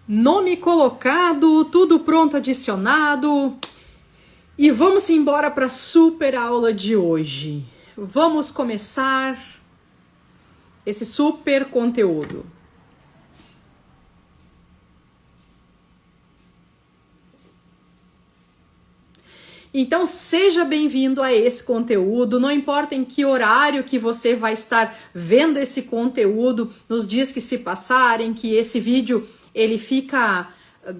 Nome colocado, tudo pronto adicionado. E vamos embora para a super aula de hoje. Vamos começar esse super conteúdo. Então seja bem-vindo a esse conteúdo, não importa em que horário que você vai estar vendo esse conteúdo, nos dias que se passarem, que esse vídeo ele fica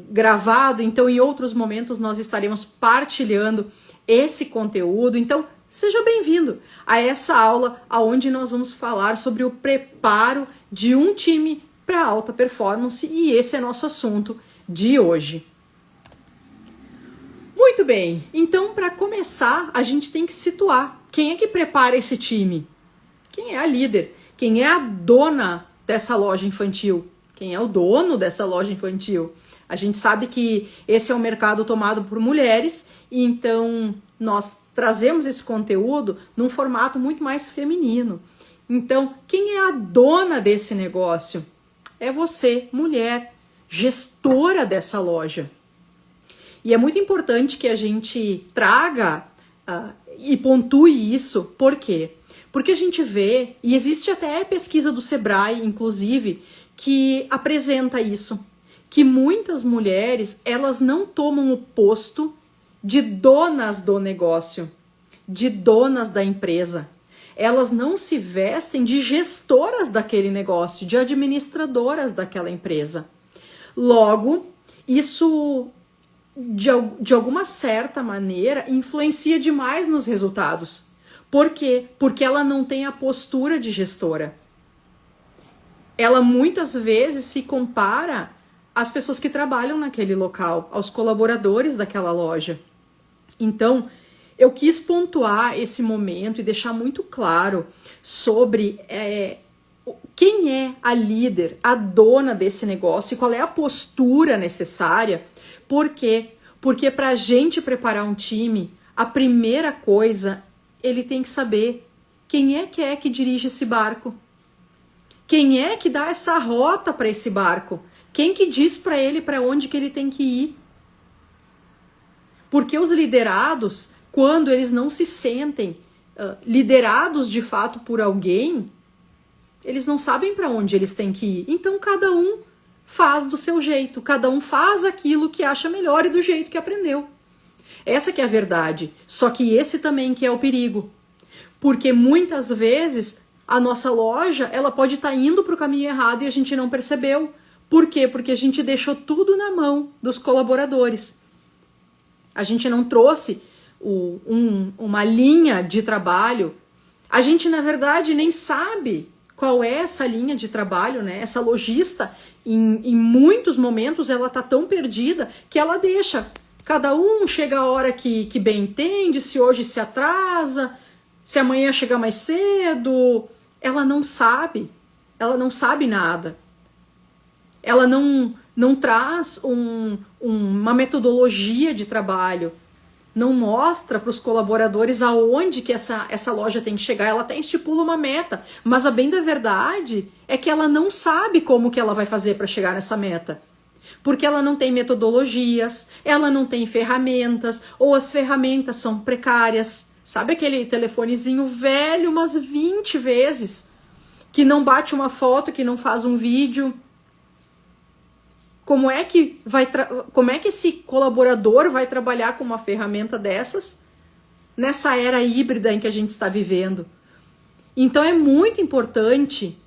gravado, então em outros momentos nós estaremos partilhando esse conteúdo. Então seja bem-vindo a essa aula onde nós vamos falar sobre o preparo de um time para alta performance e esse é nosso assunto de hoje. Muito bem, então para começar a gente tem que situar quem é que prepara esse time, quem é a líder, quem é a dona dessa loja infantil, quem é o dono dessa loja infantil. A gente sabe que esse é um mercado tomado por mulheres, e então nós trazemos esse conteúdo num formato muito mais feminino. Então, quem é a dona desse negócio? É você, mulher, gestora dessa loja. E é muito importante que a gente traga e pontue isso. Por quê? Porque a gente vê, e existe até pesquisa do Sebrae, inclusive, que apresenta isso, que muitas mulheres, elas não tomam o posto de donas do negócio, de donas da empresa. Elas não se vestem de gestoras daquele negócio, de administradoras daquela empresa. Logo, isso de alguma certa maneira influencia demais nos resultados. Por quê? Porque ela não tem a postura de gestora. Ela muitas vezes se compara às pessoas que trabalham naquele local, aos colaboradores daquela loja. Então, eu quis pontuar esse momento e deixar muito claro sobre quem é a líder, a dona desse negócio e qual é a postura necessária. Por quê? Porque para a gente preparar um time, a primeira coisa, ele tem que saber quem é que dirige esse barco. Quem é que dá essa rota para esse barco? Quem que diz para ele para onde que ele tem que ir? Porque os liderados, quando eles não se sentem liderados de fato por alguém, eles não sabem para onde eles têm que ir. Então cada um faz do seu jeito, cada um faz aquilo que acha melhor e do jeito que aprendeu. Essa que é a verdade, só que esse também que é o perigo. Porque muitas vezes a nossa loja, ela pode estar indo para o caminho errado e a gente não percebeu. Por quê? Porque a gente deixou tudo na mão dos colaboradores. A gente não trouxe uma linha de trabalho. A gente, na verdade, nem sabe qual é essa linha de trabalho, né? Essa lojista, em muitos momentos, ela tá tão perdida que ela deixa. Cada um chega a hora que bem entende, se hoje se atrasa, se amanhã chegar mais cedo. Ela não sabe nada. Ela não traz uma metodologia de trabalho. Não mostra para os colaboradores aonde que essa loja tem que chegar. Ela até estipula uma meta, mas a bem da verdade é que ela não sabe como que ela vai fazer para chegar nessa meta. Porque ela não tem metodologias, ela não tem ferramentas, ou as ferramentas são precárias. Sabe aquele telefonezinho velho umas 20 vezes, que não bate uma foto, que não faz um vídeo? Como é que esse colaborador vai trabalhar com uma ferramenta dessas nessa era híbrida em que a gente está vivendo? Então é muito importante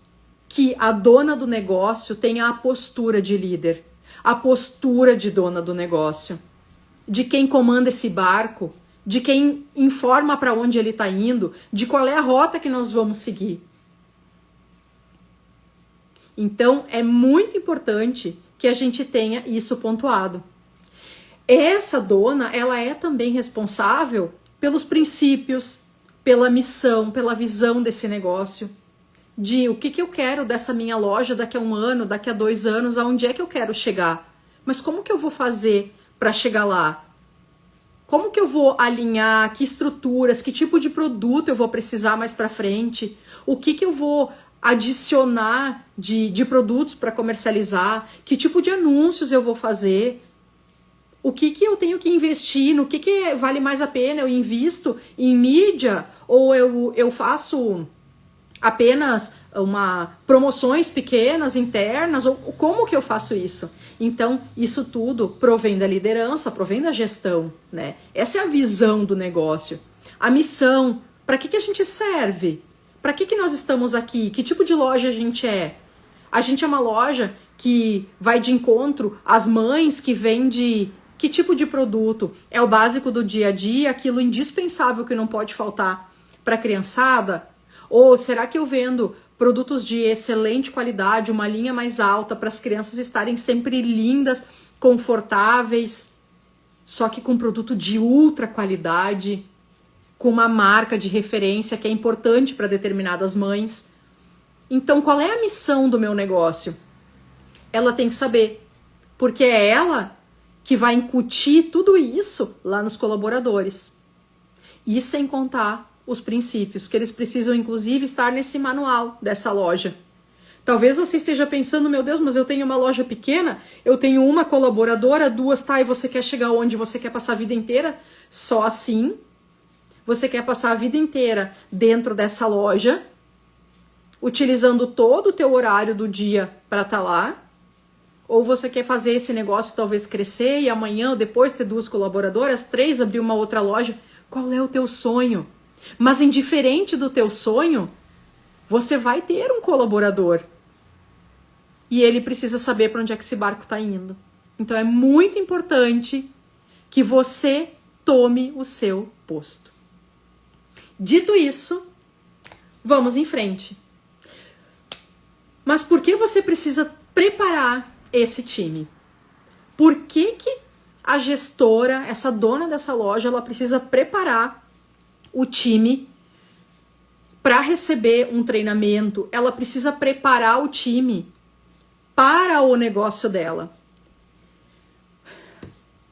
que a dona do negócio tenha a postura de líder, a postura de dona do negócio, de quem comanda esse barco, de quem informa para onde ele está indo, de qual é a rota que nós vamos seguir. Então é muito importante que a gente tenha isso pontuado. Essa dona, ela é também responsável pelos princípios, pela missão, pela visão desse negócio, de o que eu quero dessa minha loja daqui a 1 ano, daqui a 2 anos, aonde é que eu quero chegar. Mas como que eu vou fazer para chegar lá? Como que eu vou alinhar, que estruturas, que tipo de produto eu vou precisar mais para frente, o que eu vou adicionar de produtos para comercializar, que tipo de anúncios eu vou fazer, o que eu tenho que investir, no que vale mais a pena, eu invisto em mídia ou eu faço apenas promoções pequenas, internas, ou como que eu faço isso? Então, isso tudo provém da liderança, provém da gestão, né? Essa é a visão do negócio. A missão, para que a gente serve? Para que nós estamos aqui? Que tipo de loja a gente é? A gente é uma loja que vai de encontro às mães, que vende que tipo de produto? É o básico do dia a dia, aquilo indispensável que não pode faltar para a criançada? Ou será que eu vendo produtos de excelente qualidade, uma linha mais alta, para as crianças estarem sempre lindas, confortáveis, só que com produto de ultra qualidade, com uma marca de referência que é importante para determinadas mães? Então, qual é a missão do meu negócio? Ela tem que saber, porque é ela que vai incutir tudo isso lá nos colaboradores. E sem contar os princípios, que eles precisam inclusive estar nesse manual dessa loja. Talvez você esteja pensando, meu Deus, mas eu tenho uma loja pequena, eu tenho uma colaboradora, 2, tá, e você quer chegar onde você quer passar a vida inteira? Só assim. Você quer passar a vida inteira dentro dessa loja, utilizando todo o teu horário do dia para estar lá? Ou você quer fazer esse negócio talvez crescer e amanhã ou depois ter 2 colaboradoras, 3, abrir uma outra loja? Qual é o teu sonho? Mas indiferente do teu sonho, você vai ter um colaborador. E ele precisa saber para onde é que esse barco está indo. Então é muito importante que você tome o seu posto. Dito isso, vamos em frente. Mas por que você precisa preparar esse time? Por que a gestora, essa dona dessa loja, ela precisa preparar o time para receber um treinamento? Ela precisa preparar o time para o negócio dela.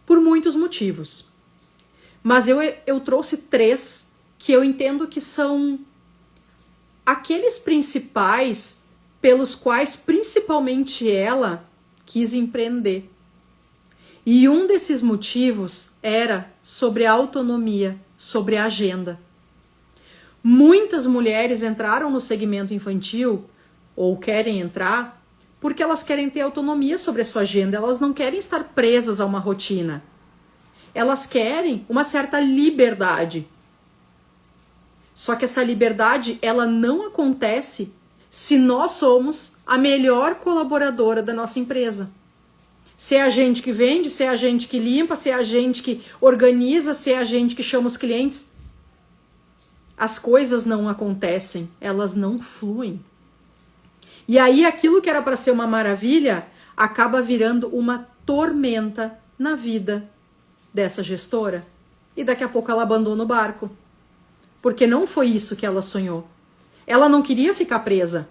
Por muitos motivos. Mas eu trouxe 3 que eu entendo que são aqueles principais pelos quais principalmente ela quis empreender. E um desses motivos era sobre a autonomia, sobre a agenda. Muitas mulheres entraram no segmento infantil, ou querem entrar, porque elas querem ter autonomia sobre a sua agenda, elas não querem estar presas a uma rotina. Elas querem uma certa liberdade. Só que essa liberdade, ela não acontece se nós somos a melhor colaboradora da nossa empresa. Se é a gente que vende, se é a gente que limpa, se é a gente que organiza, se é a gente que chama os clientes. As coisas não acontecem, elas não fluem. E aí aquilo que era para ser uma maravilha acaba virando uma tormenta na vida dessa gestora. E daqui a pouco ela abandona o barco. Porque não foi isso que ela sonhou. Ela não queria ficar presa.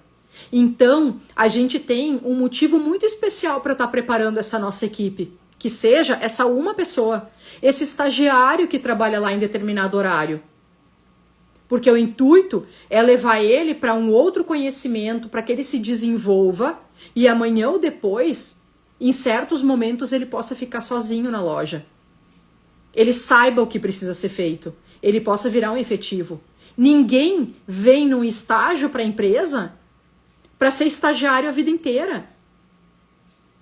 Então, a gente tem um motivo muito especial para estar preparando essa nossa equipe. Que seja essa uma pessoa, esse estagiário que trabalha lá em determinado horário. Porque o intuito é levar ele para um outro conhecimento, para que ele se desenvolva e amanhã ou depois, em certos momentos, ele possa ficar sozinho na loja. Ele saiba o que precisa ser feito. Ele possa virar um efetivo. Ninguém vem num estágio para a empresa para ser estagiário a vida inteira.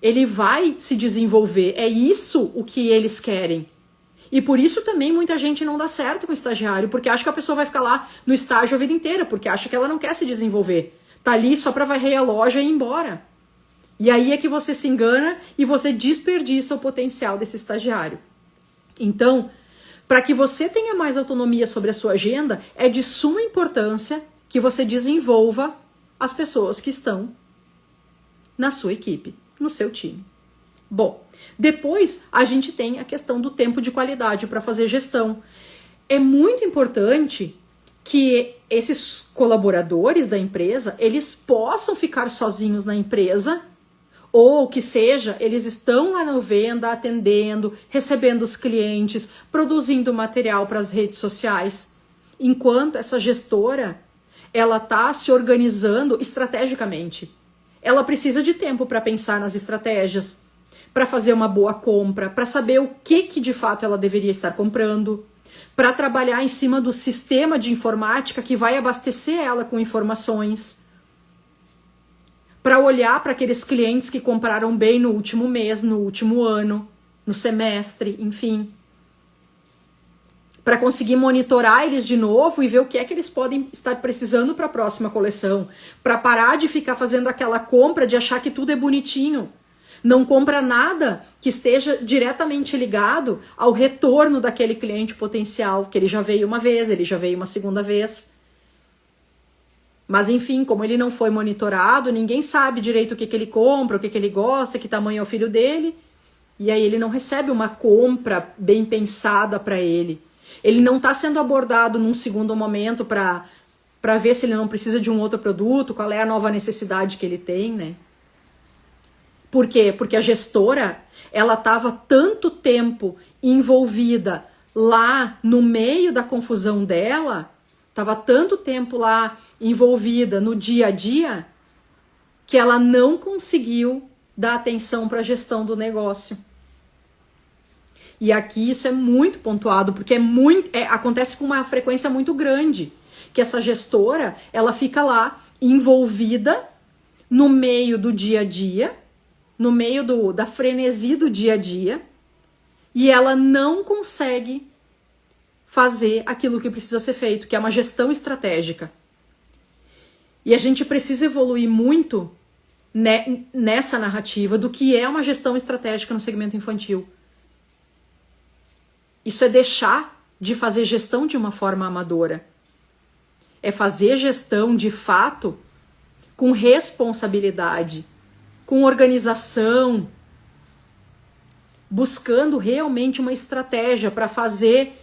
Ele vai se desenvolver. É isso o que eles querem. E por isso também muita gente não dá certo com o estagiário, porque acha que a pessoa vai ficar lá no estágio a vida inteira, porque acha que ela não quer se desenvolver. Tá ali só para varrer a loja e ir embora. E aí é que você se engana e você desperdiça o potencial desse estagiário. Então, para que você tenha mais autonomia sobre a sua agenda, é de suma importância que você desenvolva as pessoas que estão na sua equipe, no seu time. Bom, depois a gente tem a questão do tempo de qualidade para fazer gestão. É muito importante que esses colaboradores da empresa, eles possam ficar sozinhos na empresa ou que seja, eles estão lá na venda, atendendo, recebendo os clientes, produzindo material para as redes sociais, enquanto essa gestora, ela está se organizando estrategicamente. Ela precisa de tempo para pensar nas estratégias, para fazer uma boa compra, para saber o que de fato ela deveria estar comprando, para trabalhar em cima do sistema de informática que vai abastecer ela com informações, para olhar para aqueles clientes que compraram bem no último mês, no último ano, no semestre, enfim. Para conseguir monitorar eles de novo e ver o que é que eles podem estar precisando para a próxima coleção. Para parar de ficar fazendo aquela compra de achar que tudo é bonitinho. Não compra nada que esteja diretamente ligado ao retorno daquele cliente potencial, que ele já veio uma vez, ele já veio uma segunda vez. Mas enfim, como ele não foi monitorado, ninguém sabe direito o que ele compra, o que ele gosta, que tamanho é o filho dele. E aí ele não recebe uma compra bem pensada para ele. Ele não está sendo abordado num segundo momento para ver se ele não precisa de um outro produto, qual é a nova necessidade que ele tem, né? Por quê? Porque a gestora, ela estava tanto tempo envolvida lá no meio da confusão dela, estava tanto tempo lá envolvida no dia a dia, que ela não conseguiu dar atenção para a gestão do negócio. E aqui isso é muito pontuado, porque acontece com uma frequência muito grande, que essa gestora, ela fica lá envolvida no meio do dia a dia, no meio da frenesi do dia a dia, e ela não consegue fazer aquilo que precisa ser feito, que é uma gestão estratégica. E a gente precisa evoluir muito nessa narrativa do que é uma gestão estratégica no segmento infantil. Isso é deixar de fazer gestão de uma forma amadora. É fazer gestão de fato com responsabilidade, com organização, buscando realmente uma estratégia para fazer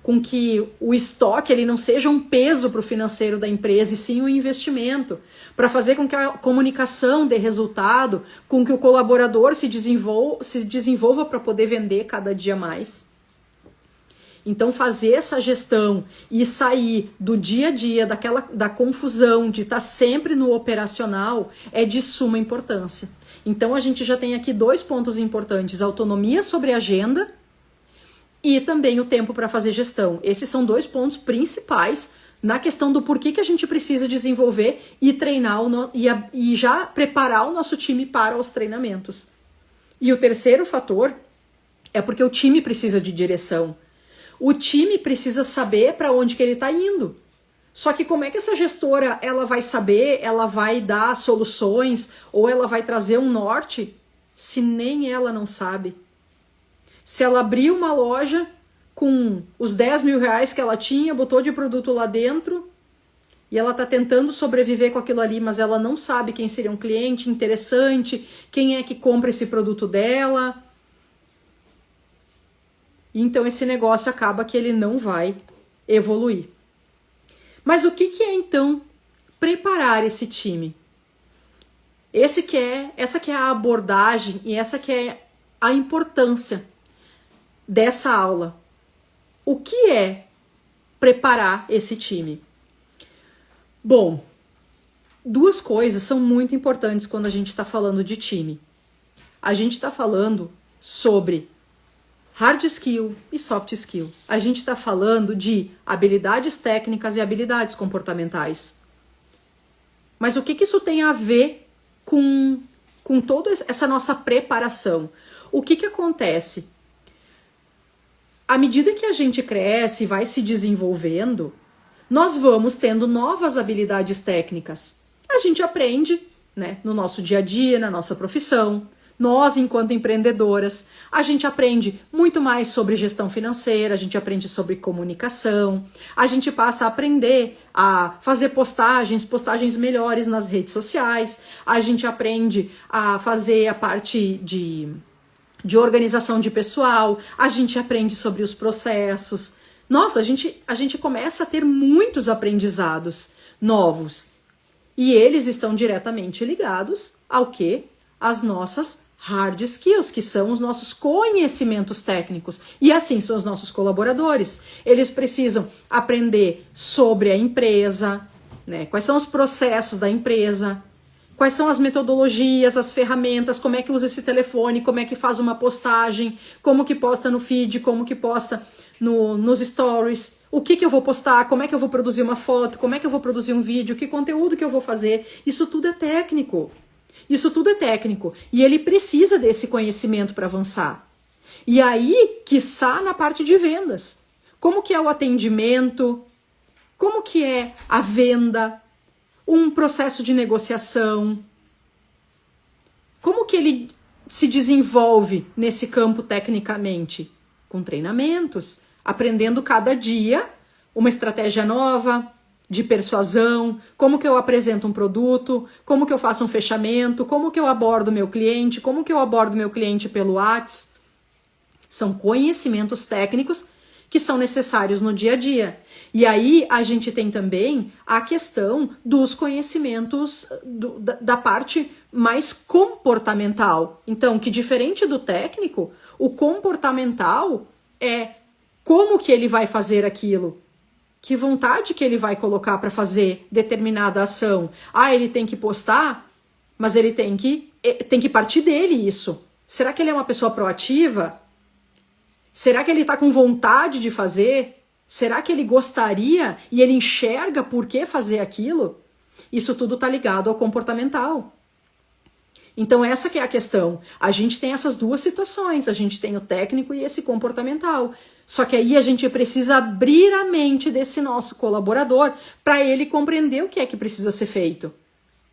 com que o estoque ele não seja um peso para o financeiro da empresa, e sim um investimento, para fazer com que a comunicação dê resultado, com que o colaborador se desenvolva para poder vender cada dia mais. Então fazer essa gestão e sair do dia a dia, da confusão, de estar sempre no operacional, é de suma importância. Então a gente já tem aqui 2 pontos importantes: autonomia sobre a agenda e também o tempo para fazer gestão. Esses são 2 pontos principais na questão do porquê que a gente precisa desenvolver e treinar e já preparar o nosso time para os treinamentos. E o terceiro fator é porque o time precisa de direção. O time precisa saber para onde que ele está indo. Só que como é que essa gestora ela vai saber, ela vai dar soluções ou ela vai trazer um norte se nem ela não sabe? Se ela abriu uma loja com os 10 mil reais que ela tinha, botou de produto lá dentro e ela está tentando sobreviver com aquilo ali, mas ela não sabe quem seria um cliente interessante, quem é que compra esse produto dela. Então esse negócio acaba que ele não vai evoluir. Mas o que é então preparar esse time? Essa que é a abordagem e essa que é a importância dessa aula. O que é preparar esse time? Bom, 2 coisas são muito importantes quando a gente está falando de time. A gente está falando sobre hard skill e soft skill. A gente está falando de habilidades técnicas e habilidades comportamentais. Mas o que isso tem a ver com toda essa nossa preparação? O que acontece? À medida que a gente cresce e vai se desenvolvendo, nós vamos tendo novas habilidades técnicas. A gente aprende, né, no nosso dia a dia, na nossa profissão. Nós, enquanto empreendedoras, a gente aprende muito mais sobre gestão financeira, a gente aprende sobre comunicação, a gente passa a aprender a fazer postagens melhores nas redes sociais, a gente aprende a fazer a parte de organização de pessoal, a gente aprende sobre os processos. Nossa, a gente começa a ter muitos aprendizados novos. E eles estão diretamente ligados ao quê? Às nossas hard skills, que são os nossos conhecimentos técnicos. E assim são os nossos colaboradores. Eles precisam aprender sobre a empresa, né? Quais são os processos da empresa, quais são as metodologias, as ferramentas, como é que usa esse telefone, como é que faz uma postagem, como que posta no feed, como que posta nos stories, o que eu vou postar, como é que eu vou produzir uma foto, como é que eu vou produzir um vídeo, que conteúdo que eu vou fazer. Isso tudo é técnico. Isso tudo é técnico. E ele precisa desse conhecimento para avançar. E aí, quiçá na parte de vendas. Como que é o atendimento? Como que é a venda? Um processo de negociação? Como que ele se desenvolve nesse campo tecnicamente? Com treinamentos, aprendendo cada dia uma estratégia nova de persuasão, como que eu apresento um produto, como que eu faço um fechamento, como que eu abordo meu cliente, como que eu abordo meu cliente pelo WhatsApp. São conhecimentos técnicos que são necessários no dia a dia. E aí a gente tem também a questão dos conhecimentos da parte mais comportamental. Então, que diferente do técnico, o comportamental é como que ele vai fazer aquilo, que vontade que ele vai colocar para fazer determinada ação. Ah, ele tem que postar, mas ele tem que partir dele isso. Será que ele é uma pessoa proativa? Será que ele está com vontade de fazer? Será que ele gostaria e ele enxerga por que fazer aquilo? Isso tudo está ligado ao comportamental. Então essa que é a questão. A gente tem essas duas situações, a gente tem o técnico e esse comportamental. Só que aí a gente precisa abrir a mente desse nosso colaborador para ele compreender o que é que precisa ser feito.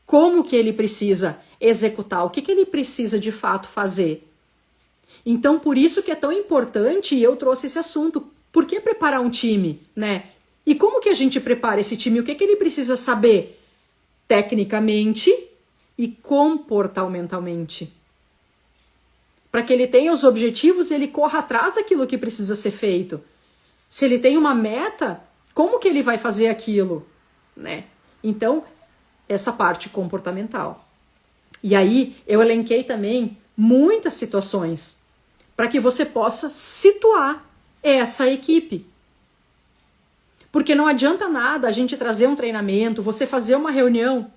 Como que ele precisa executar, o que que ele precisa de fato fazer. Então por isso que é tão importante, e eu trouxe esse assunto, por que preparar um time, né? E como que a gente prepara esse time, o que que ele precisa saber tecnicamente e comportamentalmente, para que ele tenha os objetivos e ele corra atrás daquilo que precisa ser feito. Se ele tem uma meta, como que ele vai fazer aquilo, né? Então, essa parte comportamental. E aí, eu elenquei também muitas situações para que você possa situar essa equipe. Porque não adianta nada a gente trazer um treinamento, você fazer uma reunião,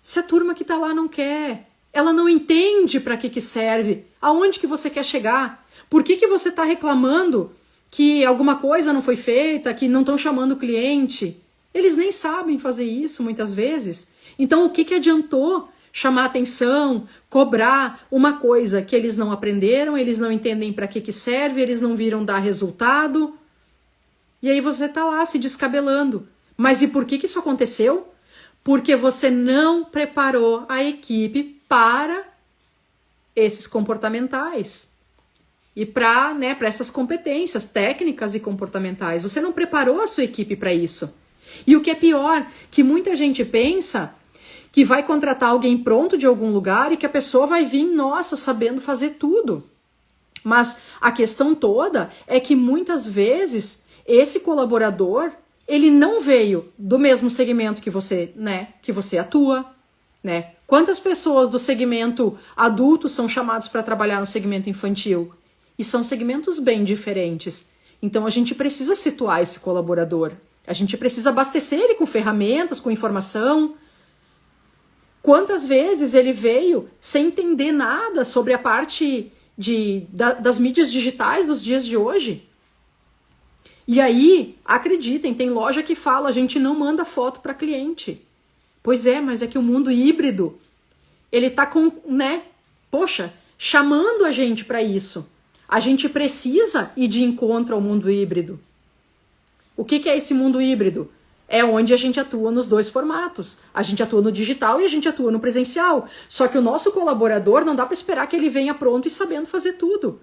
se a turma que está lá não quer, ela não entende para que serve, aonde que você quer chegar, por que você está reclamando que alguma coisa não foi feita, que não estão chamando o cliente. Eles nem sabem fazer isso muitas vezes. Então o que adiantou chamar atenção, cobrar uma coisa que eles não aprenderam, eles não entendem para que serve, eles não viram dar resultado. E aí você está lá se descabelando. Mas e por que isso aconteceu? Porque você não preparou a equipe para esses comportamentais e para essas competências técnicas e comportamentais. Você não preparou a sua equipe para isso. E o que é pior, que muita gente pensa que vai contratar alguém pronto de algum lugar e que a pessoa vai vir, nossa, sabendo fazer tudo. Mas a questão toda é que muitas vezes esse colaborador, ele não veio do mesmo segmento que você atua, né? Quantas pessoas do segmento adulto são chamados para trabalhar no segmento infantil? E são segmentos bem diferentes. Então a gente precisa situar esse colaborador. A gente precisa abastecer ele com ferramentas, com informação. Quantas vezes ele veio sem entender nada sobre a parte das mídias digitais dos dias de hoje? E aí, acreditem, tem loja que fala, a gente não manda foto para cliente. Pois é, mas é que o mundo híbrido, ele tá chamando a gente para isso. A gente precisa ir de encontro ao mundo híbrido. O que é esse mundo híbrido? É onde a gente atua nos dois formatos. A gente atua no digital e a gente atua no presencial. Só que o nosso colaborador não dá para esperar que ele venha pronto e sabendo fazer tudo.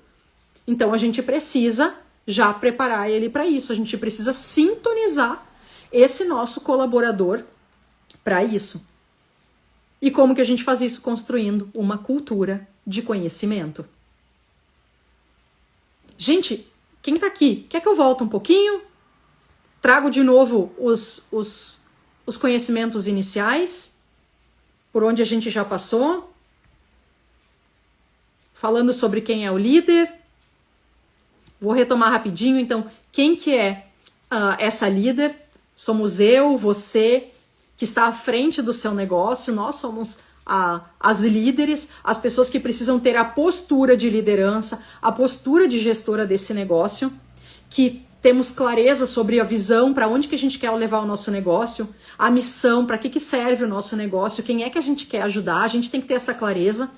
Então a gente precisa já preparar ele para isso. A gente precisa sintonizar esse nosso colaborador para isso. E como que a gente faz isso? Construindo uma cultura de conhecimento. Gente, quem tá aqui? Quer que eu volte um pouquinho? Trago de novo os os conhecimentos iniciais, por onde a gente já passou, falando sobre quem é o líder. Vou retomar rapidinho, então, quem que é essa líder? Somos eu, você, que está à frente do seu negócio, nós somos as líderes, as pessoas que precisam ter a postura de liderança, a postura de gestora desse negócio, que temos clareza sobre a visão, para onde que a gente quer levar o nosso negócio, a missão, para que serve o nosso negócio, quem é que a gente quer ajudar, a gente tem que ter essa clareza,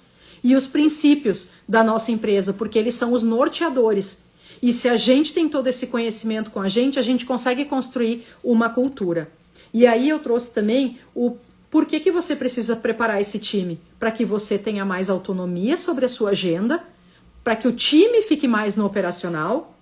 e os princípios da nossa empresa, porque eles são os norteadores. E se a gente tem todo esse conhecimento com a gente consegue construir uma cultura. E aí eu trouxe também o porquê que você precisa preparar esse time, para que você tenha mais autonomia sobre a sua agenda, para que o time fique mais no operacional,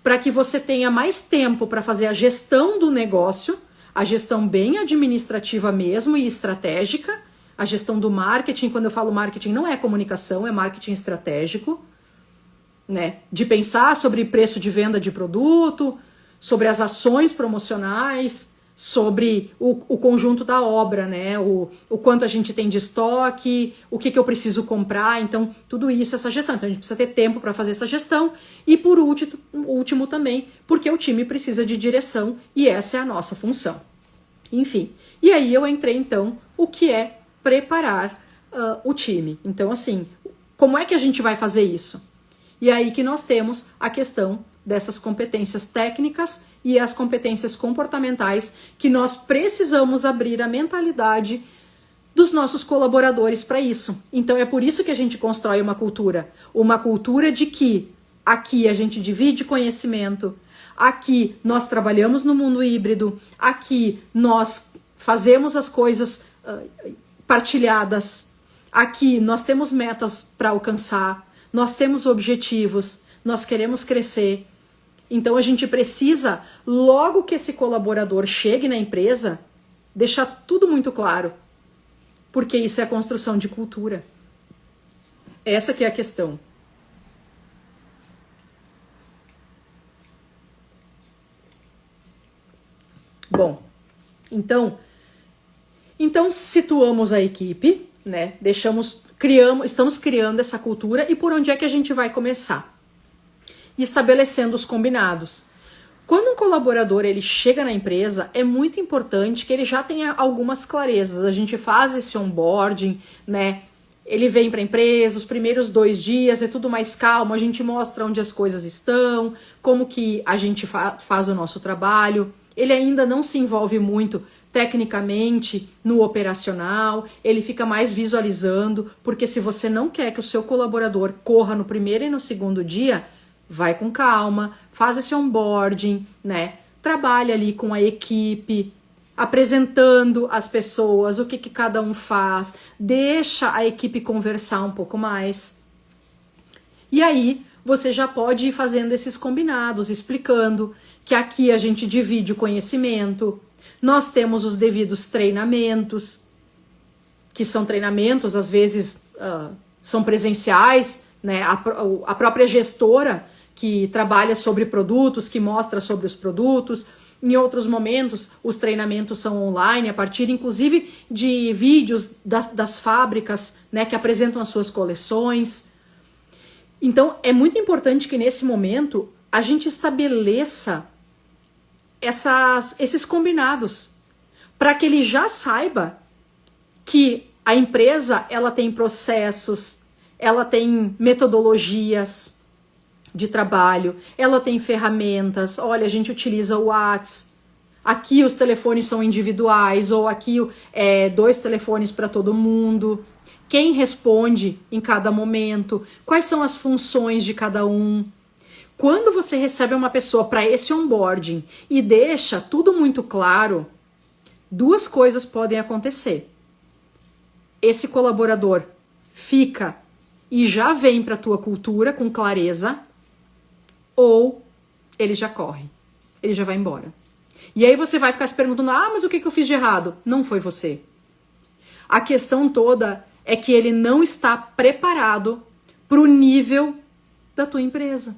para que você tenha mais tempo para fazer a gestão do negócio, a gestão bem administrativa mesmo e estratégica, a gestão do marketing. Quando eu falo marketing, não é comunicação, é marketing estratégico, né? De pensar sobre preço de venda de produto, sobre as ações promocionais, sobre o conjunto da obra, né? O quanto a gente tem de estoque, o que eu preciso comprar. Então, tudo isso, essa gestão. Então, a gente precisa ter tempo para fazer essa gestão. E por último também, porque o time precisa de direção e essa é a nossa função. Enfim, e aí eu entrei então, o que é preparar o time. Então, assim, como é que a gente vai fazer isso? E aí que nós temos a questão dessas competências técnicas e as competências comportamentais que nós precisamos abrir a mentalidade dos nossos colaboradores para isso. Então é por isso que a gente constrói uma cultura de que aqui a gente divide conhecimento, aqui nós trabalhamos no mundo híbrido, aqui nós fazemos as coisas partilhadas, aqui nós temos metas para alcançar, nós temos objetivos, nós queremos crescer. Então a gente precisa, logo que esse colaborador chegue na empresa, deixar tudo muito claro, porque isso é a construção de cultura. Essa que é a questão. Bom, então situamos a equipe, né? Estamos criando essa cultura e por onde é que a gente vai começar? Estabelecendo os combinados. Quando um colaborador ele chega na empresa, é muito importante que ele já tenha algumas clarezas. A gente faz esse onboarding, né? Ele vem para a empresa, os primeiros 2 dias é tudo mais calmo, a gente mostra onde as coisas estão, como que a gente faz o nosso trabalho. Ele ainda não se envolve muito tecnicamente no operacional, ele fica mais visualizando, porque se você não quer que o seu colaborador corra no primeiro e no segundo dia, vai com calma, faz esse onboarding, né? Trabalha ali com a equipe, apresentando as pessoas, o que cada um faz, deixa a equipe conversar um pouco mais. E aí você já pode ir fazendo esses combinados, explicando que aqui a gente divide o conhecimento, nós temos os devidos treinamentos, que são treinamentos, às vezes são presenciais, né? A própria gestora que trabalha sobre produtos, que mostra sobre os produtos. Em outros momentos, os treinamentos são online, a partir inclusive de vídeos das fábricas, né, que apresentam as suas coleções. Então, é muito importante que nesse momento a gente estabeleça esses combinados, para que ele já saiba que a empresa ela tem processos, ela tem metodologias de trabalho, ela tem ferramentas. Olha, a gente utiliza o WhatsApp, aqui os telefones são individuais, ou aqui 2 telefones para todo mundo. Quem responde em cada momento, quais são as funções de cada um. Quando você recebe uma pessoa para esse onboarding e deixa tudo muito claro, 2 coisas podem acontecer. Esse colaborador fica e já vem para a tua cultura com clareza, ou ele já corre, ele já vai embora. E aí você vai ficar se perguntando, mas o que eu fiz de errado? Não foi você. A questão toda é que ele não está preparado para o nível da tua empresa.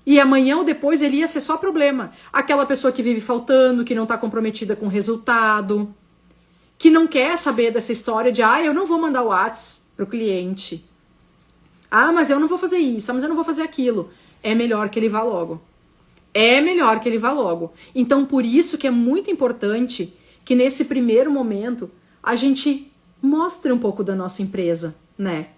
E amanhã ou depois ele ia ser só problema. Aquela pessoa que vive faltando, que não está comprometida com o resultado, que não quer saber dessa história de, eu não vou mandar o WhatsApp para o cliente. Mas eu não vou fazer isso, mas eu não vou fazer aquilo. É melhor que ele vá logo. É melhor que ele vá logo. Então, por isso que é muito importante que nesse primeiro momento a gente mostre um pouco da nossa empresa, né?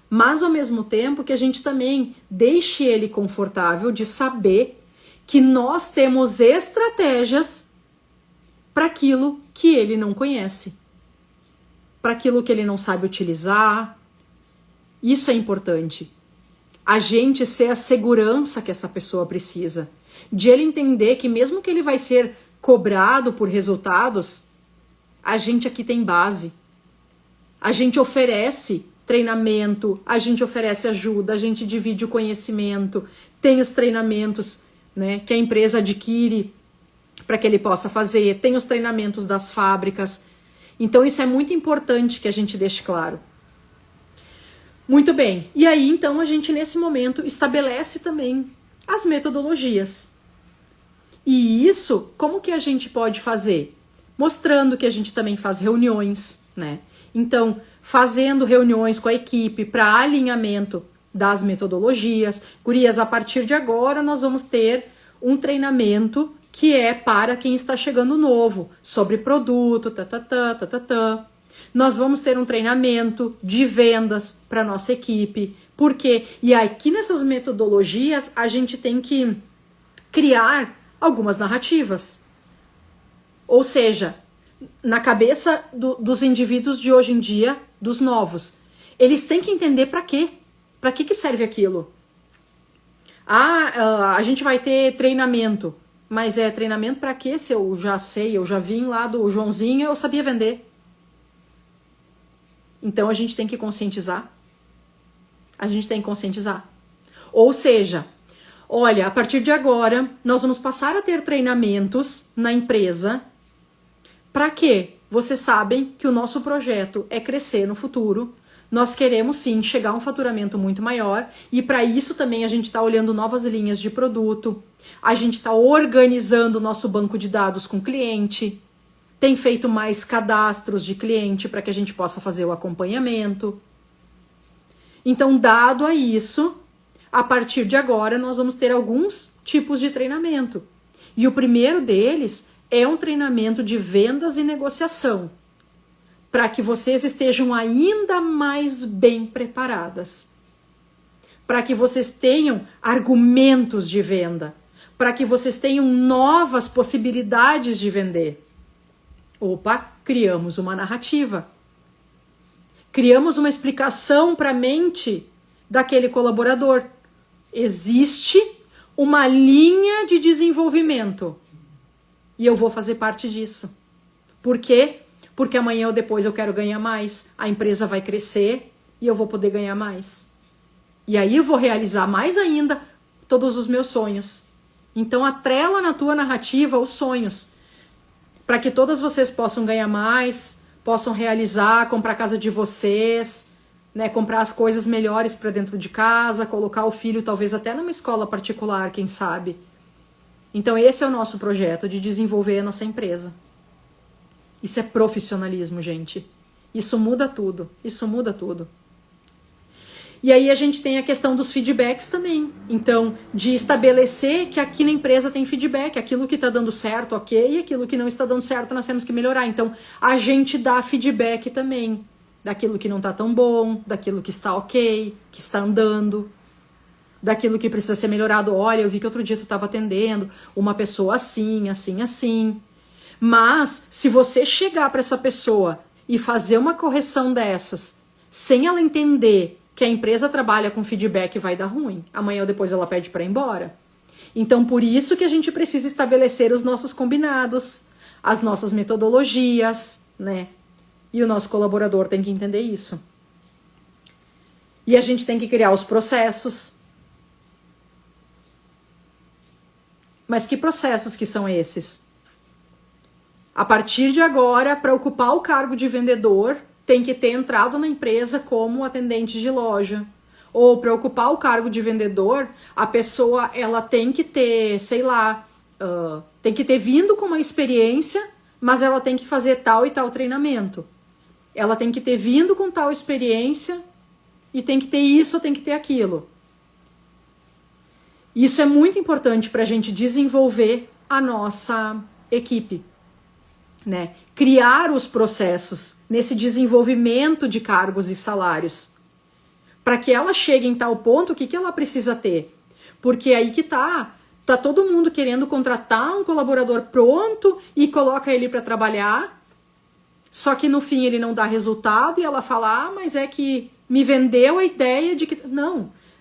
Mas ao mesmo tempo que a gente também deixe ele confortável de saber que nós temos estratégias para aquilo que ele não conhece, para aquilo que ele não sabe utilizar. Isso é importante. A gente ser a segurança que essa pessoa precisa, de ele entender que mesmo que ele vai ser cobrado por resultados, a gente aqui tem base. A gente oferece treinamento, a gente oferece ajuda, a gente divide o conhecimento, tem os treinamentos, né, que a empresa adquire para que ele possa fazer, tem os treinamentos das fábricas. Então isso é muito importante que a gente deixe claro. Muito bem, e aí então a gente nesse momento estabelece também as metodologias. E isso, como que a gente pode fazer? Mostrando que a gente também faz reuniões, né? Então, fazendo reuniões com a equipe para alinhamento das metodologias. Gurias, a partir de agora nós vamos ter um treinamento que é para quem está chegando novo, sobre produto, Nós vamos ter um treinamento de vendas para nossa equipe. Por quê? E aqui nessas metodologias a gente tem que criar algumas narrativas. Ou seja, na cabeça dos indivíduos de hoje em dia, dos novos, eles têm que entender para quê? Para que serve aquilo? A gente vai ter treinamento. Mas é treinamento para quê? Se eu já sei, eu já vim lá do Joãozinho, eu sabia vender. Então a gente tem que conscientizar. A gente tem que conscientizar. Ou seja, olha, a partir de agora, nós vamos passar a ter treinamentos na empresa. Para quê? Vocês sabem que o nosso projeto é crescer no futuro. Nós queremos sim chegar a um faturamento muito maior. E para isso também a gente está olhando novas linhas de produto. A gente está organizando o nosso banco de dados com o cliente. Tem feito mais cadastros de cliente para que a gente possa fazer o acompanhamento. Então, dado a isso, a partir de agora nós vamos ter alguns tipos de treinamento. E o primeiro deles é um treinamento de vendas e negociação, para que vocês estejam ainda mais bem preparadas, para que vocês tenham argumentos de venda, para que vocês tenham novas possibilidades de vender. Opa, criamos uma narrativa. Criamos uma explicação para a mente daquele colaborador. Existe uma linha de desenvolvimento e eu vou fazer parte disso. Por quê? Porque amanhã ou depois eu quero ganhar mais, a empresa vai crescer e eu vou poder ganhar mais. E aí eu vou realizar mais ainda todos os meus sonhos. Então atrela na tua narrativa os sonhos, para que todas vocês possam ganhar mais, possam realizar, comprar a casa de vocês, né, comprar as coisas melhores para dentro de casa, colocar o filho talvez até numa escola particular, quem sabe. Então esse é o nosso projeto de desenvolver a nossa empresa. Isso é profissionalismo, gente. Isso muda tudo, isso muda tudo. E aí a gente tem a questão dos feedbacks também. Então, de estabelecer que aqui na empresa tem feedback, aquilo que está dando certo, ok, e aquilo que não está dando certo nós temos que melhorar. Então, a gente dá feedback também daquilo que não está tão bom, daquilo que está ok, que está andando, daquilo que precisa ser melhorado. Olha, eu vi que outro dia tu estava atendendo uma pessoa assim, assim, assim. Mas, se você chegar para essa pessoa e fazer uma correção dessas, sem ela entender que a empresa trabalha com feedback, vai dar ruim. Amanhã ou depois ela pede para ir embora. Então, por isso que a gente precisa estabelecer os nossos combinados, as nossas metodologias, né? E o nosso colaborador tem que entender isso. E a gente tem que criar os processos. Mas que processos que são esses? A partir de agora, para ocupar o cargo de vendedor, tem que ter entrado na empresa como atendente de loja, Ou para ocupar o cargo de vendedor, a pessoa ela tem que ter, sei lá, tem que ter vindo com uma experiência, mas ela tem que fazer tal e tal treinamento. Ela tem que ter vindo com tal experiência e tem que ter isso ou tem que ter aquilo. Isso é muito importante para a gente desenvolver a nossa equipe, né? Criar os processos nesse desenvolvimento de cargos e salários. Para que ela chegue em tal ponto, o que ela precisa ter? Porque aí que tá todo mundo querendo contratar um colaborador pronto e coloca ele para trabalhar, só que no fim ele não dá resultado e ela fala, mas é que me vendeu a ideia de que...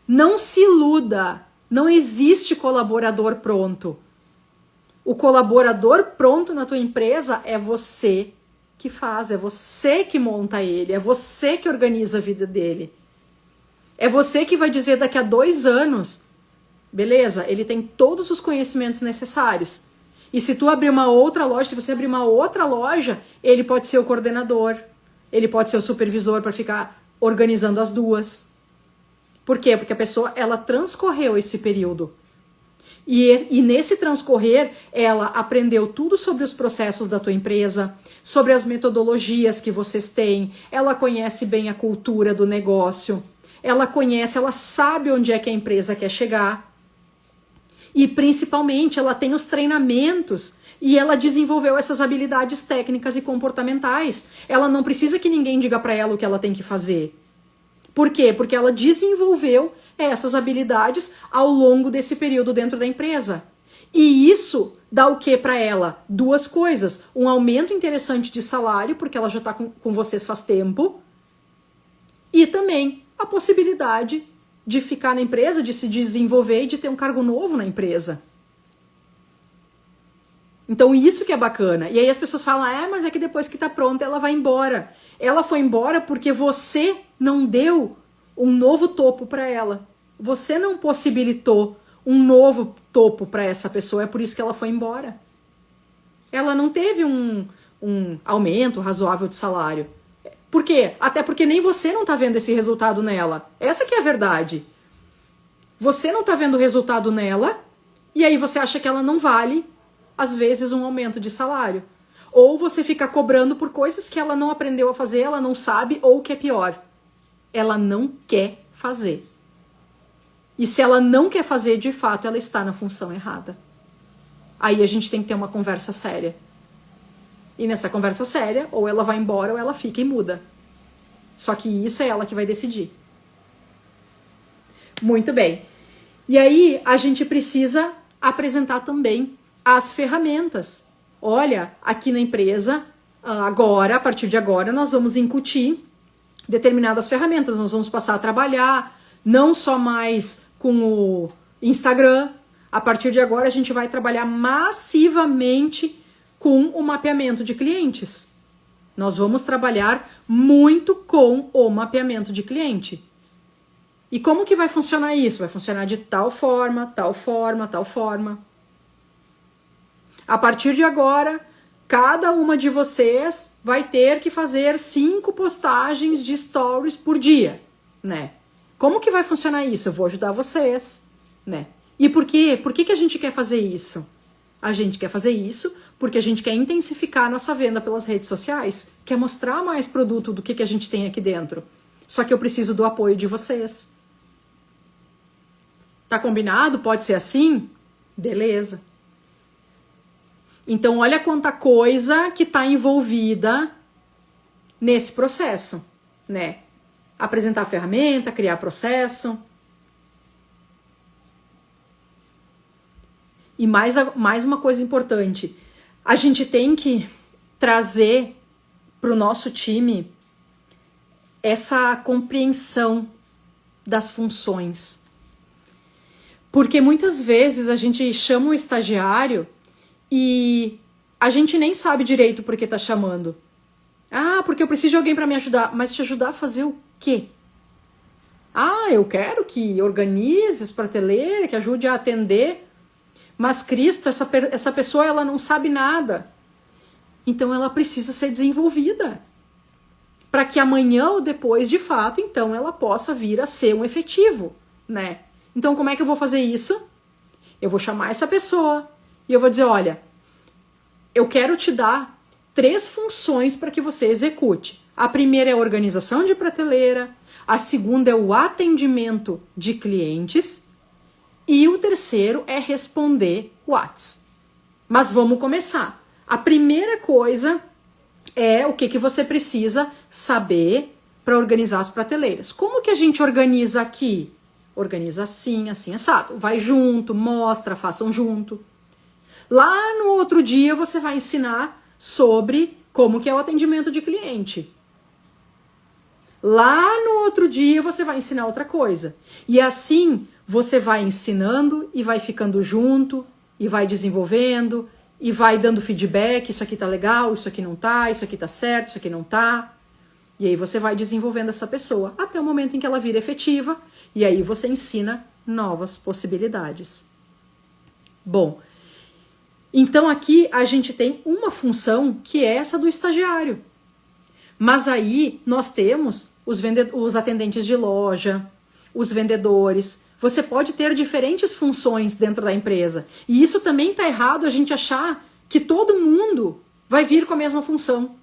Não se iluda, não existe colaborador pronto. O colaborador pronto na tua empresa é você que faz, é você que monta ele, é você que organiza a vida dele. É você que vai dizer daqui a 2 anos, beleza, ele tem todos os conhecimentos necessários. E se tu abrir uma outra loja, se você abrir uma outra loja, ele pode ser o coordenador, ele pode ser o supervisor para ficar organizando as duas. Por quê? Porque a pessoa, ela transcorreu esse período. E nesse transcorrer, ela aprendeu tudo sobre os processos da tua empresa, sobre as metodologias que vocês têm, ela conhece bem a cultura do negócio, ela conhece, ela sabe onde é que a empresa quer chegar. E principalmente, ela tem os treinamentos e ela desenvolveu essas habilidades técnicas e comportamentais. Ela não precisa que ninguém diga para ela o que ela tem que fazer. Por quê? Porque ela desenvolveu essas habilidades ao longo desse período dentro da empresa. E isso dá o que para ela? 2 coisas. Um aumento interessante de salário, porque ela já está com vocês faz tempo. E também a possibilidade de ficar na empresa, de se desenvolver e de ter um cargo novo na empresa. Então isso que é bacana. E aí as pessoas falam, mas é que depois que tá pronta ela vai embora. Ela foi embora porque você não deu um novo topo para ela. Você não possibilitou um novo topo para essa pessoa, é por isso que ela foi embora. Ela não teve um aumento razoável de salário. Por quê? Até porque nem você não tá vendo esse resultado nela. Essa que é a verdade. Você não tá vendo o resultado nela, e aí você acha que ela não vale, às vezes, um aumento de salário. Ou você fica cobrando por coisas que ela não aprendeu a fazer, ela não sabe, ou o que é pior, ela não quer fazer. E se ela não quer fazer, de fato, ela está na função errada. Aí a gente tem que ter uma conversa séria. E nessa conversa séria, ou ela vai embora ou ela fica e muda. Só que isso é ela que vai decidir. Muito bem. E aí a gente precisa apresentar também as ferramentas. Olha, aqui na empresa, agora, a partir de agora, nós vamos incutir determinadas ferramentas. Nós vamos passar a trabalhar não só mais com o Instagram. A partir de agora a gente vai trabalhar massivamente com o mapeamento de clientes. Nós vamos trabalhar muito com o mapeamento de cliente. E como que vai funcionar isso? Vai funcionar de tal forma, tal forma, tal forma. A partir de agora, cada uma de vocês vai ter que fazer 5 postagens de stories por dia, né? Como que vai funcionar isso? Eu vou ajudar vocês, né? E por quê? Por que a gente quer fazer isso? A gente quer fazer isso porque a gente quer intensificar a nossa venda pelas redes sociais, quer mostrar mais produto do que a gente tem aqui dentro. Só que eu preciso do apoio de vocês. Tá combinado? Pode ser assim? Beleza. Então, olha quanta coisa que tá envolvida nesse processo, né? Apresentar a ferramenta, criar processo. E mais uma coisa importante, a gente tem que trazer para o nosso time essa compreensão das funções. Porque muitas vezes a gente chama um estagiário e a gente nem sabe direito por que tá chamando. Porque eu preciso de alguém para me ajudar. Mas te ajudar a fazer o quê? Eu quero que organize as prateleiras, que ajude a atender. Mas Cristo, essa pessoa, ela não sabe nada. Então ela precisa ser desenvolvida. para que amanhã ou depois, de fato, então ela possa vir a ser um efetivo, né? Então, como é que eu vou fazer isso? Eu vou chamar essa pessoa e eu vou dizer, olha, eu quero te dar 3 funções para que você execute. A primeira é a organização de prateleira, a segunda é o atendimento de clientes e o terceiro é responder WhatsApp. Mas vamos começar. A primeira coisa é o que você precisa saber para organizar as prateleiras. Como que a gente organiza aqui? Organiza assim, assim, assado. Vai junto, mostra, façam junto. Lá no outro dia você vai ensinar sobre como que é o atendimento de cliente. Lá no outro dia você vai ensinar outra coisa. E assim você vai ensinando e vai ficando junto e vai desenvolvendo e vai dando feedback, isso aqui tá legal, isso aqui não tá, isso aqui tá certo, isso aqui não tá. E aí você vai desenvolvendo essa pessoa até o momento em que ela vira efetiva e aí você ensina novas possibilidades. Bom, então aqui a gente tem uma função que é essa do estagiário. Mas aí nós temos os atendentes de loja, os vendedores. Você pode ter diferentes funções dentro da empresa. E isso também está errado a gente achar que todo mundo vai vir com a mesma função.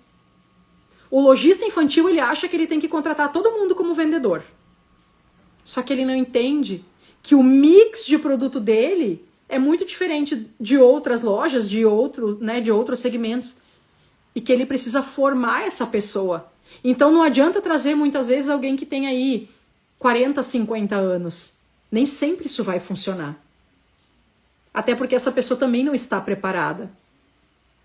O lojista infantil, ele acha que ele tem que contratar todo mundo como vendedor. Só que ele não entende que o mix de produto dele é muito diferente de outras lojas, de outros segmentos. E que ele precisa formar essa pessoa. Então não adianta trazer muitas vezes alguém que tem aí 40, 50 anos. Nem sempre isso vai funcionar. Até porque essa pessoa também não está preparada.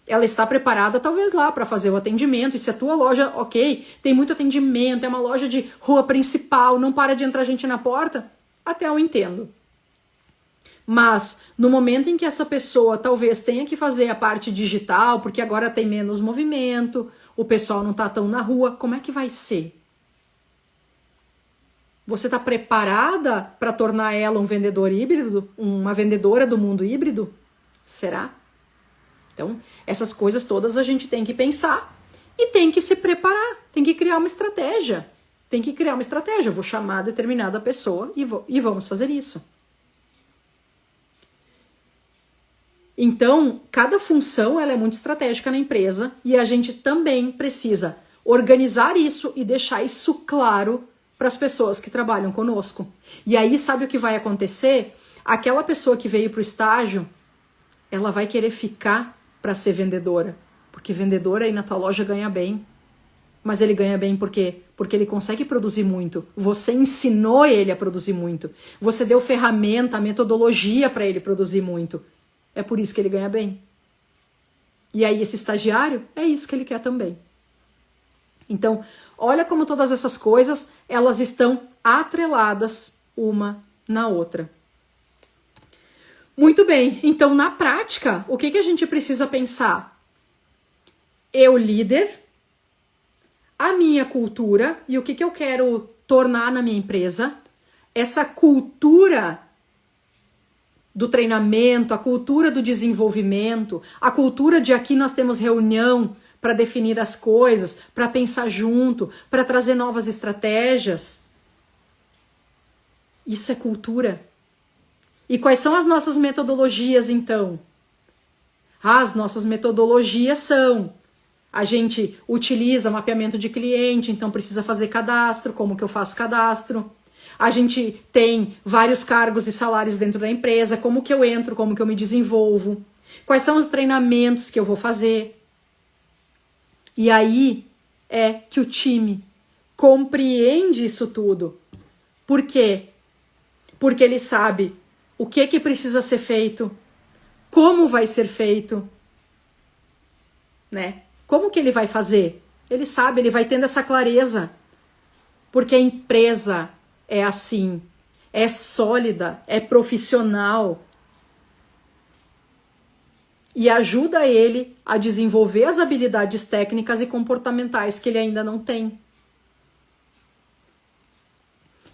Ela está preparada talvez lá para fazer o atendimento. E se a tua loja, ok, tem muito atendimento, é uma loja de rua principal, não para de entrar gente na porta, até eu entendo. Mas no momento em que essa pessoa talvez tenha que fazer a parte digital, porque agora tem menos movimento, o pessoal não está tão na rua, como é que vai ser? Você está preparada para tornar ela um vendedor híbrido, uma vendedora do mundo híbrido? Será? Então, essas coisas todas a gente tem que pensar e tem que se preparar, tem que criar uma estratégia. Tem que criar uma estratégia. Eu vou chamar determinada pessoa e vamos fazer isso. Então, cada função ela é muito estratégica na empresa e a gente também precisa organizar isso e deixar isso claro para as pessoas que trabalham conosco. E aí, sabe o que vai acontecer? Aquela pessoa que veio para o estágio, ela vai querer ficar para ser vendedora. Porque vendedora aí na tua loja ganha bem. Mas ele ganha bem por quê? Porque ele consegue produzir muito. Você ensinou ele a produzir muito. Você deu ferramenta, metodologia para ele produzir muito. É por isso que ele ganha bem. E aí esse estagiário, é isso que ele quer também. Então, olha como todas essas coisas, elas estão atreladas uma na outra. Muito bem, então na prática, o que a gente precisa pensar? Eu, líder, a minha cultura e o que eu quero tornar na minha empresa, essa cultura do treinamento, a cultura do desenvolvimento, a cultura de aqui nós temos reunião para definir as coisas, para pensar junto, para trazer novas estratégias. Isso é cultura. E quais são as nossas metodologias, então? As nossas metodologias são: a gente utiliza mapeamento de cliente, então precisa fazer cadastro. Como que eu faço cadastro? A gente tem vários cargos e salários dentro da empresa. Como que eu entro? Como que eu me desenvolvo? Quais são os treinamentos que eu vou fazer? E aí é que o time compreende isso tudo. Por quê? Porque ele sabe o que precisa ser feito, como vai ser feito, né? Como que ele vai fazer? Ele sabe, ele vai tendo essa clareza. Porque a empresa é assim, é sólida, é profissional e ajuda ele a desenvolver as habilidades técnicas e comportamentais que ele ainda não tem.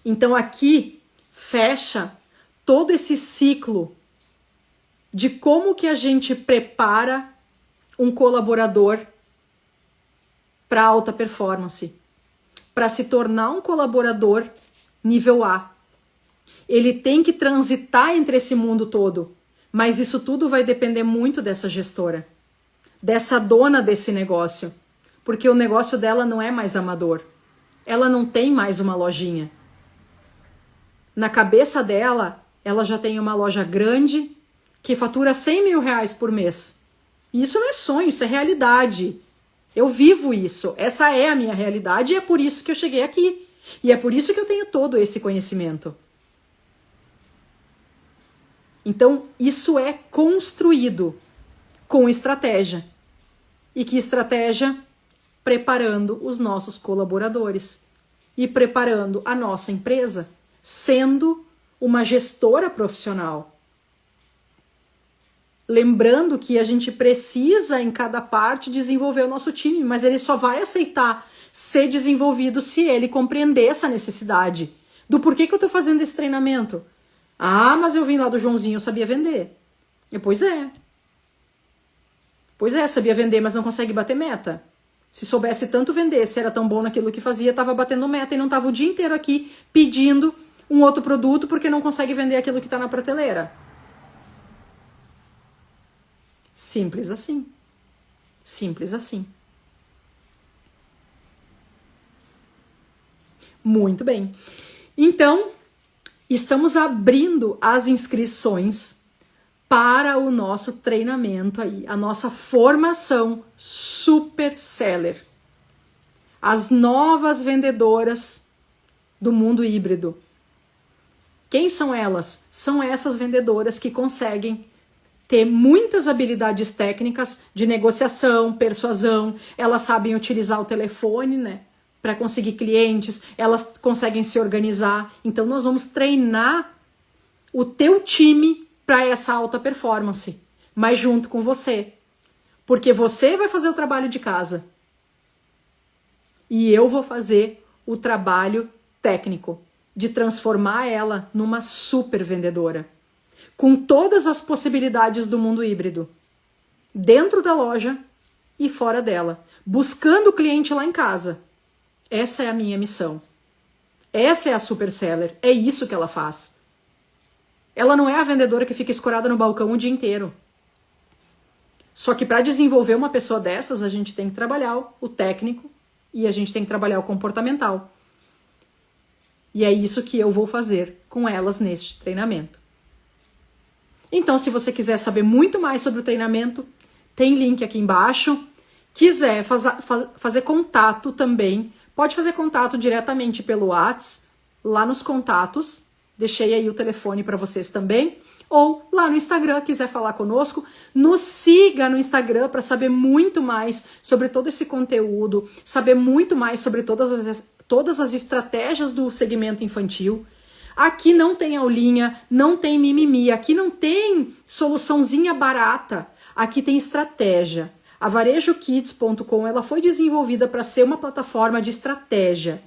Então aqui fecha todo esse ciclo de como que a gente prepara um colaborador para alta performance. para se tornar um colaborador nível A. Ele tem que transitar entre esse mundo todo, mas isso tudo vai depender muito dessa gestora, dessa dona desse negócio, porque o negócio dela não é mais amador. Ela não tem mais uma lojinha. Na cabeça dela, ela já tem uma loja grande que fatura 100 mil reais por mês. E isso não é sonho, isso é realidade. Eu vivo isso. Essa é a minha realidade e é por isso que eu cheguei aqui. E é por isso que eu tenho todo esse conhecimento. Então, isso é construído com estratégia. E que estratégia? Preparando os nossos colaboradores e preparando a nossa empresa, sendo uma gestora profissional. Lembrando que a gente precisa, em cada parte, desenvolver o nosso time, mas ele só vai aceitar ser desenvolvido se ele compreender essa necessidade. Do porquê que eu estou fazendo esse treinamento? Ah, mas eu vim lá do Joãozinho, eu sabia vender. Pois é. Pois é, sabia vender, mas não consegue bater meta. Se soubesse tanto vender, se era tão bom naquilo que fazia, estava batendo meta e não estava o dia inteiro aqui pedindo um outro produto porque não consegue vender aquilo que está na prateleira. Simples assim. Simples assim. Muito bem. Então, estamos abrindo as inscrições para o nosso treinamento aí, a nossa formação Super Seller. As novas vendedoras do mundo híbrido. Quem são elas? São essas vendedoras que conseguem ter muitas habilidades técnicas de negociação, persuasão, elas sabem utilizar o telefone, né, para conseguir clientes, elas conseguem se organizar. Então nós vamos treinar o teu time para essa alta performance, mas junto com você. Porque você vai fazer o trabalho de casa. E eu vou fazer o trabalho técnico de transformar ela numa super vendedora, com todas as possibilidades do mundo híbrido, dentro da loja e fora dela, buscando o cliente lá em casa. Essa é a minha missão. Essa é a super seller, é isso que ela faz. Ela não é a vendedora que fica escorada no balcão o dia inteiro. Só que para desenvolver uma pessoa dessas, a gente tem que trabalhar o técnico e a gente tem que trabalhar o comportamental. E é isso que eu vou fazer com elas neste treinamento. Então, se você quiser saber muito mais sobre o treinamento, tem link aqui embaixo. Quiser fazer contato também, pode fazer contato diretamente pelo WhatsApp, lá nos contatos. Deixei aí o telefone para vocês também. Ou lá no Instagram, quiser falar conosco, nos siga no Instagram para saber muito mais sobre todo esse conteúdo, saber muito mais sobre todas as estratégias do segmento infantil. Aqui não tem aulinha, não tem mimimi, aqui não tem soluçãozinha barata, aqui tem estratégia. A varejokids.com, ela foi desenvolvida para ser uma plataforma de estratégia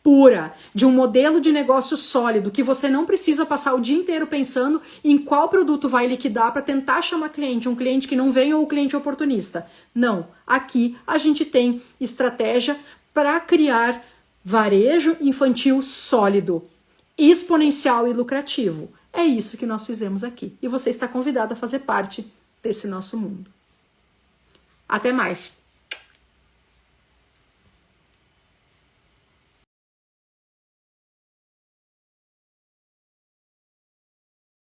pura, de um modelo de negócio sólido, que você não precisa passar o dia inteiro pensando em qual produto vai liquidar para tentar chamar cliente, um cliente que não vem ou um cliente oportunista. Não, aqui a gente tem estratégia para criar varejo infantil sólido, exponencial e lucrativo. É isso que nós fizemos aqui. E você está convidado a fazer parte desse nosso mundo. Até mais!